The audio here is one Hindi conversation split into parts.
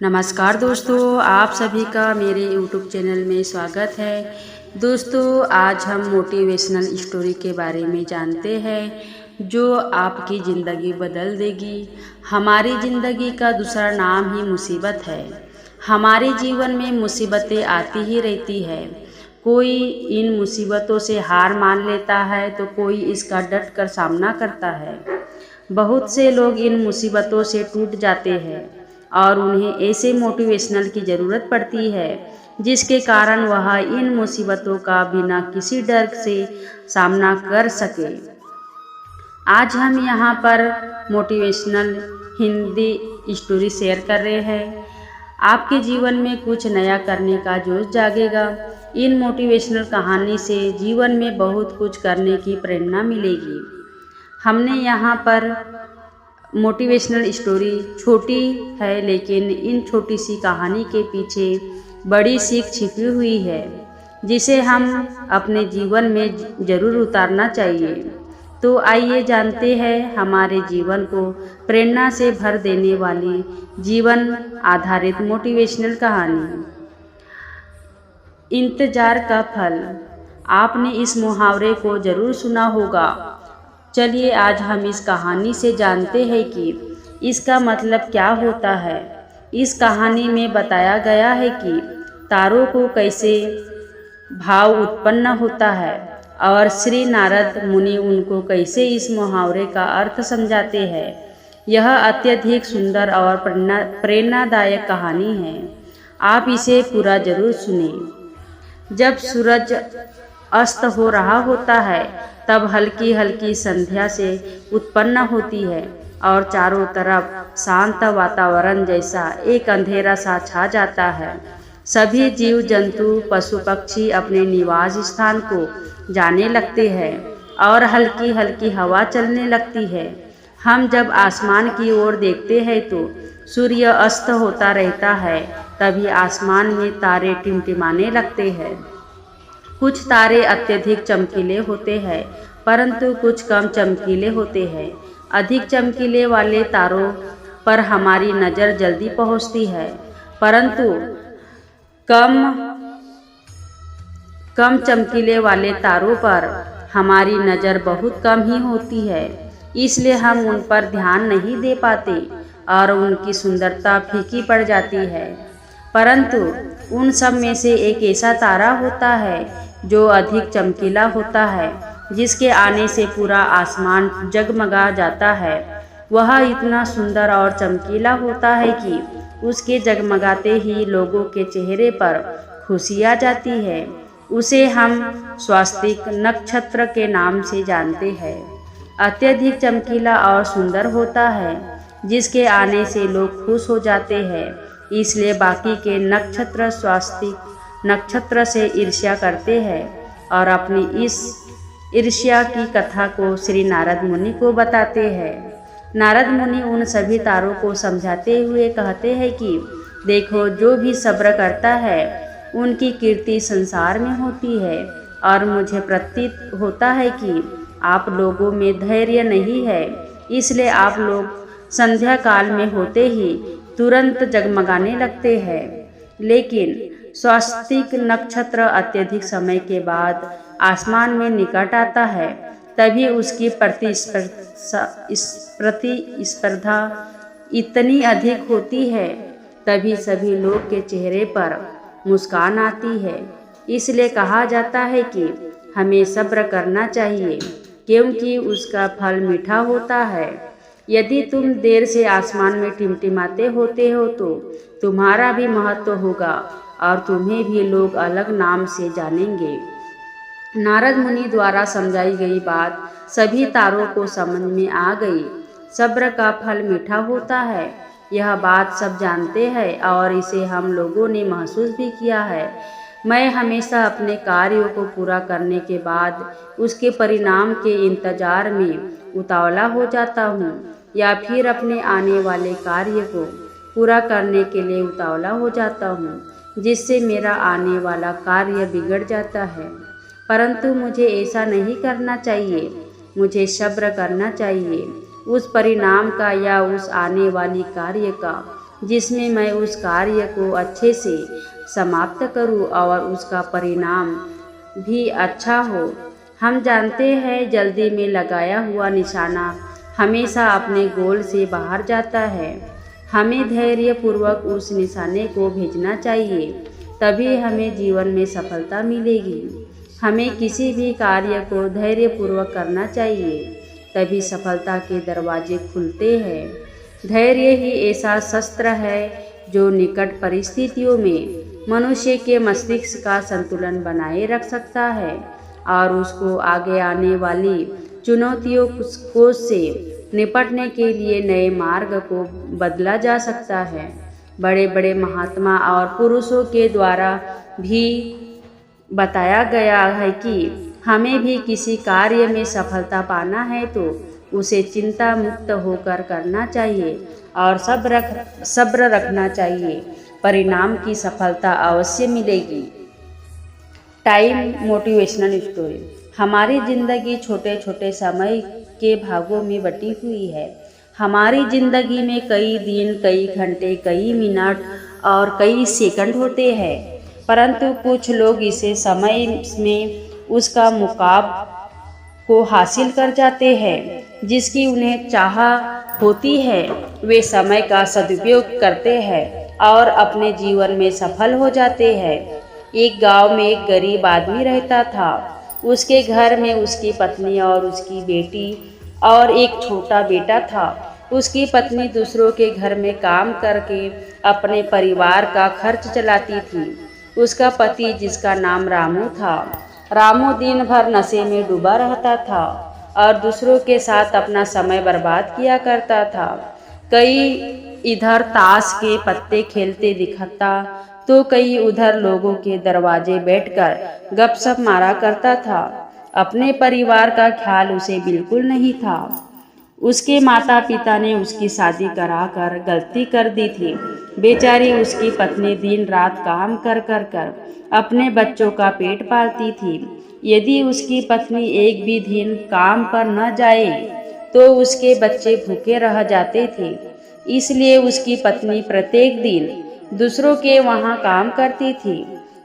नमस्कार दोस्तों, आप सभी का मेरे YouTube चैनल में स्वागत है। दोस्तों, आज हम मोटिवेशनल स्टोरी के बारे में जानते हैं जो आपकी ज़िंदगी बदल देगी। हमारी ज़िंदगी का दूसरा नाम ही मुसीबत है। हमारे जीवन में मुसीबतें आती ही रहती है। कोई इन मुसीबतों से हार मान लेता है तो कोई इसका डट कर सामना करता है। बहुत से लोग इन मुसीबतों से टूट जाते हैं और उन्हें ऐसे मोटिवेशनल की ज़रूरत पड़ती है जिसके कारण वह इन मुसीबतों का बिना किसी डर से सामना कर सके। आज हम यहाँ पर मोटिवेशनल हिंदी स्टोरी शेयर कर रहे हैं। आपके जीवन में कुछ नया करने का जोश जागेगा। इन मोटिवेशनल कहानी से जीवन में बहुत कुछ करने की प्रेरणा मिलेगी। हमने यहाँ पर मोटिवेशनल स्टोरी छोटी है, लेकिन इन छोटी सी कहानी के पीछे बड़ी सीख छिपी हुई है जिसे हम अपने जीवन में ज़रूर उतारना चाहिए। तो आइए जानते हैं हमारे जीवन को प्रेरणा से भर देने वाली जीवन आधारित मोटिवेशनल कहानी। इंतजार का फल। आपने इस मुहावरे को ज़रूर सुना होगा। चलिए आज हम इस कहानी से जानते हैं कि इसका मतलब क्या होता है। इस कहानी में बताया गया है कि तारों को कैसे भाव उत्पन्न होता है और श्री नारद मुनि उनको कैसे इस मुहावरे का अर्थ समझाते हैं। यह अत्यधिक सुंदर और प्रेरणादायक कहानी है। आप इसे पूरा जरूर सुनें। जब सूरज अस्त हो रहा होता है तब हल्की हल्की संध्या से उत्पन्न होती है और चारों तरफ शांत वातावरण जैसा एक अंधेरा सा छा जाता है। सभी जीव जंतु पशु पक्षी अपने निवास स्थान को जाने लगते हैं और हल्की हल्की हवा चलने लगती है। हम जब आसमान की ओर देखते हैं तो सूर्य अस्त होता रहता है। तभी आसमान में तारे टिमटिमाने लगते हैं। कुछ तारे अत्यधिक चमकीले होते हैं परंतु कुछ कम चमकीले होते हैं। अधिक चमकीले वाले तारों पर हमारी नज़र जल्दी पहुंचती है परंतु कम चमकीले वाले तारों पर हमारी नज़र बहुत कम ही होती है। इसलिए हम उन पर ध्यान नहीं दे पाते और उनकी सुंदरता फीकी पड़ जाती है। परंतु उन सब में से एक ऐसा तारा होता है जो अधिक चमकीला होता है, जिसके आने से पूरा आसमान जगमगा जाता है। वह इतना सुंदर और चमकीला होता है कि उसके जगमगाते ही लोगों के चेहरे पर खुशी आ जाती है। उसे हम स्वास्तिक नक्षत्र के नाम से जानते हैं। अत्यधिक चमकीला और सुंदर होता है जिसके आने से लोग खुश हो जाते हैं। इसलिए बाकी के नक्षत्र स्वास्तिक नक्षत्र से ईर्ष्या करते हैं और अपनी इस ईर्ष्या की कथा को श्री नारद मुनि को बताते हैं। नारद मुनि उन सभी तारों को समझाते हुए कहते हैं कि देखो, जो भी सब्र करता है उनकी कीर्ति संसार में होती है और मुझे प्रतीत होता है कि आप लोगों में धैर्य नहीं है। इसलिए आप लोग संध्या काल में होते ही तुरंत जगमगाने लगते हैं, लेकिन स्वास्तिक नक्षत्र अत्यधिक समय के बाद आसमान में निकट आता है। तभी उसकी प्रतिस्पर्धा इतनी अधिक होती है, तभी सभी लोग के चेहरे पर मुस्कान आती है। इसलिए कहा जाता है कि हमें सब्र करना चाहिए क्योंकि उसका फल मीठा होता है। यदि तुम देर से आसमान में टिमटिमाते होते हो तो तुम्हारा भी महत्व होगा और तुम्हें भी लोग अलग नाम से जानेंगे। नारद मुनि द्वारा समझाई गई बात सभी तारों को समझ में आ गई। सब्र का फल मीठा होता है, यह बात सब जानते हैं और इसे हम लोगों ने महसूस भी किया है। मैं हमेशा अपने कार्यों को पूरा करने के बाद उसके परिणाम के इंतजार में उतावला हो जाता हूँ या फिर अपने आने वाले कार्य को पूरा करने के लिए उतावला हो जाता हूँ, जिससे मेरा आने वाला कार्य बिगड़ जाता है। परंतु मुझे ऐसा नहीं करना चाहिए। मुझे सब्र करना चाहिए उस परिणाम का या उस आने वाली कार्य का जिसमें मैं उस कार्य को अच्छे से समाप्त करूं और उसका परिणाम भी अच्छा हो। हम जानते हैं जल्दी में लगाया हुआ निशाना हमेशा अपने गोल से बाहर जाता है। हमें धैर्यपूर्वक उस निशाने को भेजना चाहिए, तभी हमें जीवन में सफलता मिलेगी। हमें किसी भी कार्य को धैर्यपूर्वक करना चाहिए, तभी सफलता के दरवाजे खुलते हैं। धैर्य ही ऐसा शस्त्र है जो निकट परिस्थितियों में मनुष्य के मस्तिष्क का संतुलन बनाए रख सकता है और उसको आगे आने वाली चुनौतियों को से निपटने के लिए नए मार्ग को बदला जा सकता है। बड़े बड़े महात्मा और पुरुषों के द्वारा भी बताया गया है कि हमें भी किसी कार्य में सफलता पाना है तो उसे चिंता मुक्त होकर करना चाहिए और सब्र रखना चाहिए। परिणाम की सफलता अवश्य मिलेगी। Time motivational story. हमारी जिंदगी छोटे छोटे समय के भागों में बटी हुई है। हमारी जिंदगी में कई दिन, कई घंटे, कई मिनट और कई सेकंड होते हैं, परंतु कुछ लोग इसे समय में उसका मुकाब को हासिल कर जाते हैं जिसकी उन्हें चाह होती है। वे समय का सदुपयोग करते हैं और अपने जीवन में सफल हो जाते हैं। एक गांव में एक गरीब आदमी रहता था। उसके घर में उसकी पत्नी और उसकी बेटी और एक छोटा बेटा था। उसकी पत्नी दूसरों के घर में काम करके अपने परिवार का खर्च चलाती थी। उसका पति, जिसका नाम रामू था, रामू दिन भर नशे में डूबा रहता था और दूसरों के साथ अपना समय बर्बाद किया करता था। कई इधर ताश के पत्ते खेलते दिखता तो कई उधर लोगों के दरवाजे बैठकर गपशप मारा करता था। अपने परिवार का ख्याल उसे बिल्कुल नहीं था। उसके माता पिता ने उसकी शादी कराकर गलती कर दी थी। बेचारी उसकी पत्नी दिन रात काम कर अपने बच्चों का पेट पालती थी। यदि उसकी पत्नी एक भी दिन काम पर न जाए तो उसके बच्चे भूखे रह जाते थे। इसलिए उसकी पत्नी प्रत्येक दिन दूसरों के वहाँ काम करती थी।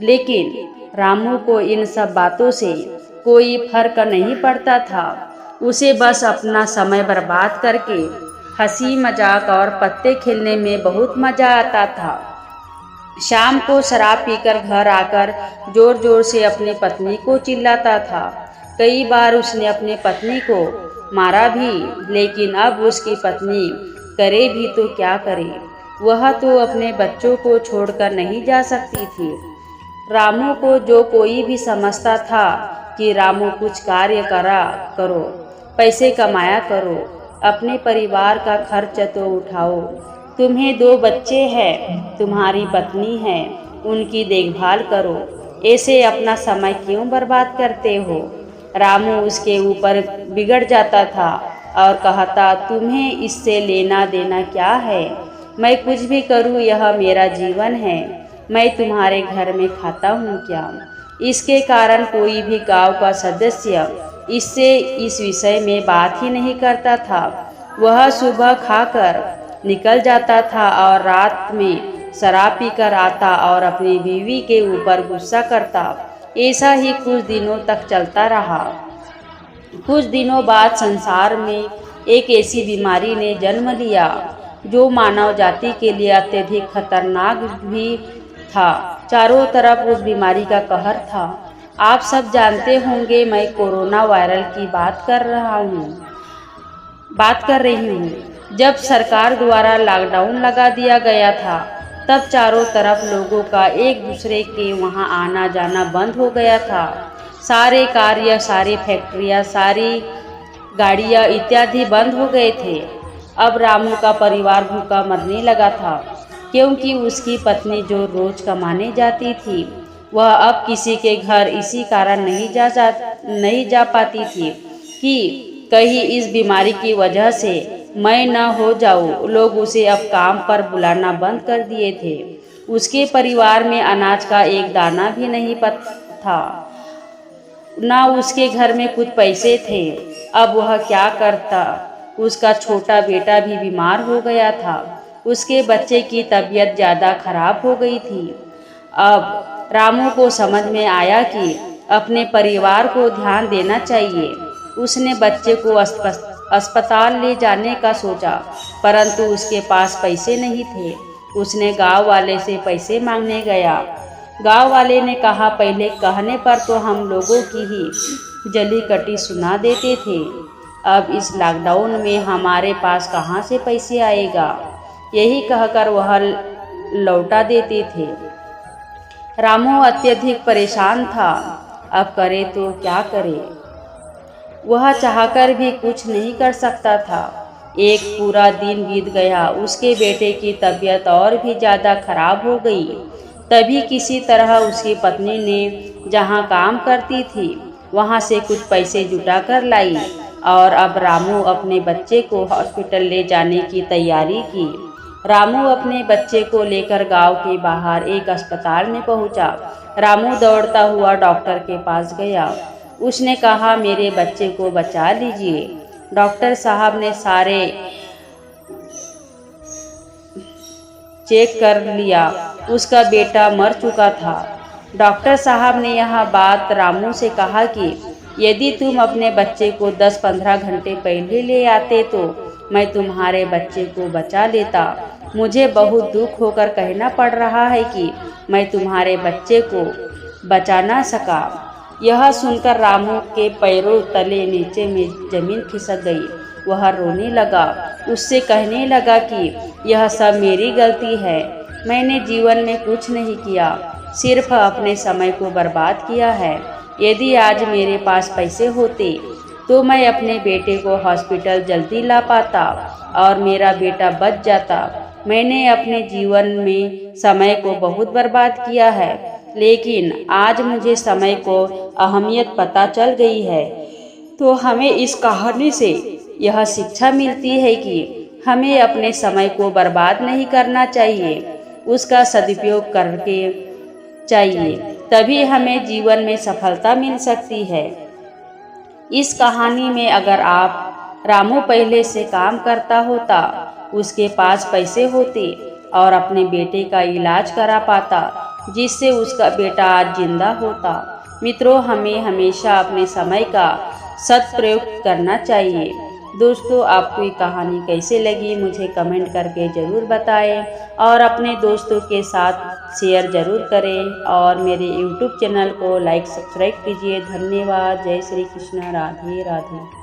लेकिन रामू को इन सब बातों से कोई फर्क नहीं पड़ता था। उसे बस अपना समय बर्बाद करके हंसी मजाक और पत्ते खेलने में बहुत मजा आता था। शाम को शराब पीकर घर आकर जोर जोर से अपनी पत्नी को चिल्लाता था। कई बार उसने अपनी पत्नी को मारा भी, लेकिन अब उसकी पत्नी करे भी तो क्या करे, वह तो अपने बच्चों को छोड़कर नहीं जा सकती थी। रामू को जो कोई भी समझता था कि रामू कुछ कार्य करो, पैसे कमाया करो, अपने परिवार का खर्च तो उठाओ। तुम्हें 2 बच्चे हैं, तुम्हारी पत्नी है, उनकी देखभाल करो, ऐसे अपना समय क्यों बर्बाद करते हो। रामू उसके ऊपर बिगड़ जाता था और कहता, तुम्हें इससे लेना देना क्या है, मैं कुछ भी करूं, यह मेरा जीवन है, मैं तुम्हारे घर में खाता हूं क्या। इसके कारण कोई भी गांव का सदस्य इससे इस विषय में बात ही नहीं करता था। वह सुबह खाकर निकल जाता था और रात में शराब पीकर आता और अपनी बीवी के ऊपर गुस्सा करता। ऐसा ही कुछ दिनों तक चलता रहा। कुछ दिनों बाद संसार में एक ऐसी बीमारी ने जन्म लिया जो मानव जाति के लिए अत्यधिक खतरनाक भी था। चारों तरफ उस बीमारी का कहर था। आप सब जानते होंगे, मैं कोरोना वायरस की बात कर रही हूँ। जब सरकार द्वारा लॉकडाउन लगा दिया गया था, तब चारों तरफ लोगों का एक दूसरे के वहाँ आना जाना बंद हो गया था। सारे कार्य, सारी फैक्ट्रियाँ, सारी गाड़ियाँ इत्यादि बंद हो गए थे। अब रामू का परिवार भूखा मरने लगा था, क्योंकि उसकी पत्नी जो रोज कमाने जाती थी, वह अब किसी के घर इसी कारण नहीं जा पाती थी कि कहीं इस बीमारी की वजह से मैं न हो जाऊं। लोग उसे अब काम पर बुलाना बंद कर दिए थे। उसके परिवार में अनाज का एक दाना भी नहीं था, न उसके घर में कुछ पैसे थे। अब वह क्या करता। उसका छोटा बेटा भी बीमार हो गया था। उसके बच्चे की तबीयत ज़्यादा खराब हो गई थी। अब रामू को समझ में आया कि अपने परिवार को ध्यान देना चाहिए। उसने बच्चे को अस्पताल ले जाने का सोचा, परंतु उसके पास पैसे नहीं थे। उसने गांव वाले से पैसे मांगने गया। गांव वाले ने कहा, पहले कहने पर तो हम लोगों की ही जली कटी सुना देते थे, अब इस लॉकडाउन में हमारे पास कहाँ से पैसे आएगा। यही कहकर वह लौटा देते थे। रामू अत्यधिक परेशान था। अब करे तो क्या करे। वह चाहकर भी कुछ नहीं कर सकता था। एक पूरा दिन बीत गया। उसके बेटे की तबीयत और भी ज़्यादा खराब हो गई। तभी किसी तरह उसकी पत्नी ने जहाँ काम करती थी वहाँ से कुछ पैसे जुटा कर लाई और अब रामू अपने बच्चे को हॉस्पिटल ले जाने की तैयारी की। रामू अपने बच्चे को लेकर गांव के बाहर एक अस्पताल में पहुंचा। रामू दौड़ता हुआ डॉक्टर के पास गया। उसने कहा, मेरे बच्चे को बचा लीजिए। डॉक्टर साहब ने सारे चेक कर लिया, उसका बेटा मर चुका था। डॉक्टर साहब ने यह बात रामू से कहा कि यदि तुम अपने बच्चे को 10-15 घंटे पहले ले आते तो मैं तुम्हारे बच्चे को बचा लेता। मुझे बहुत दुख होकर कहना पड़ रहा है कि मैं तुम्हारे बच्चे को बचा ना सका। यह सुनकर रामू के पैरों तले नीचे में जमीन खिसक गई। वह रोने लगा। उससे कहने लगा कि यह सब मेरी गलती है। मैंने जीवन में कुछ नहीं किया, सिर्फ अपने समय को बर्बाद किया है। यदि आज मेरे पास पैसे होते तो मैं अपने बेटे को हॉस्पिटल जल्दी ला पाता और मेरा बेटा बच जाता। मैंने अपने जीवन में समय को बहुत बर्बाद किया है, लेकिन आज मुझे समय को अहमियत पता चल गई है। तो हमें इस कहानी से यह शिक्षा मिलती है कि हमें अपने समय को बर्बाद नहीं करना चाहिए, उसका सदुपयोग करके चाहिए, तभी हमें जीवन में सफलता मिल सकती है। इस कहानी में अगर रामू पहले से काम करता होता, उसके पास पैसे होते और अपने बेटे का इलाज करा पाता, जिससे उसका बेटा आज जिंदा होता। मित्रों, हमें हमेशा अपने समय का सदप्रयोग करना चाहिए। दोस्तों, आपको ये कहानी कैसे लगी मुझे कमेंट करके ज़रूर बताएं और अपने दोस्तों के साथ शेयर ज़रूर करें और मेरे YouTube चैनल को लाइक सब्सक्राइब कीजिए। धन्यवाद। जय श्री कृष्ण। राधे राधे।